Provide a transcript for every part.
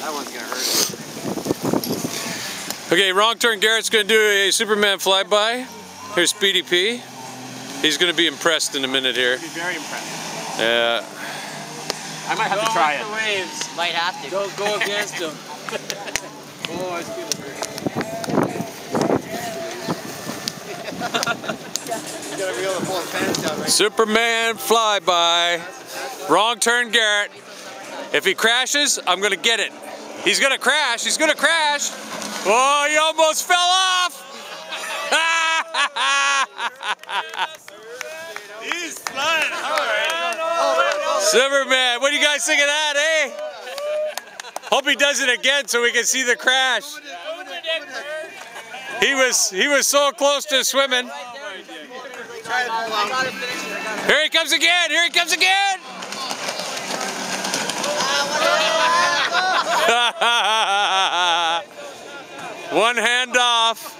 That one's gonna hurt. Okay, wrong turn. Garrett's gonna do a Superman flyby. Here's Speedy P. He's gonna be impressed in a minute here. Be very impressed. Yeah. I might have to try it. The waves. Might have to. Go against him. Oh, I feel You gotta be able to pull his pants down, right? Superman flyby. Wrong turn, Garrett. If he crashes, I'm gonna get it. He's gonna crash. He's gonna crash. Oh, he almost fell off. He's flying hard. Superman, what do you guys think of that, eh? Hope he does it again so we can see the crash. He was so close to swimming. Here he comes again. Here he comes again. One hand off.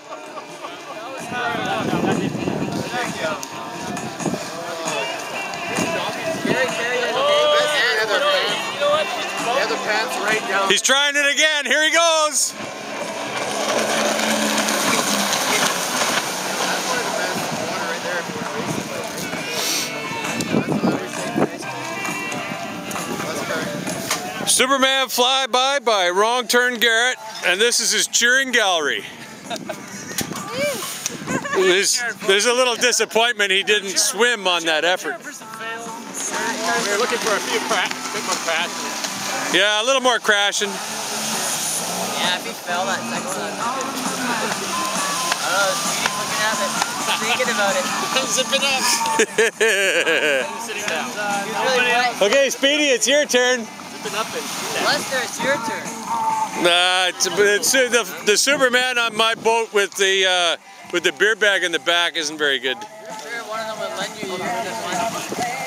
He's trying it again. Here he goes. Superman flyby by wrong turn Garrett, and this is his cheering gallery. There's a little disappointment he didn't swim on that effort. We're looking for a bit more crashes. Yeah, a little more crashing. Yeah, if he fell that second one, I don't know, Speedy's looking at it, thinking about it. Zipping up. Sitting down. He's really wet. Okay, Speedy, it's your turn. Zipping up and Lester, it's your turn. It's the Superman on my boat with the beer bag in the back isn't very good. I'm sure one of them would lend you this one.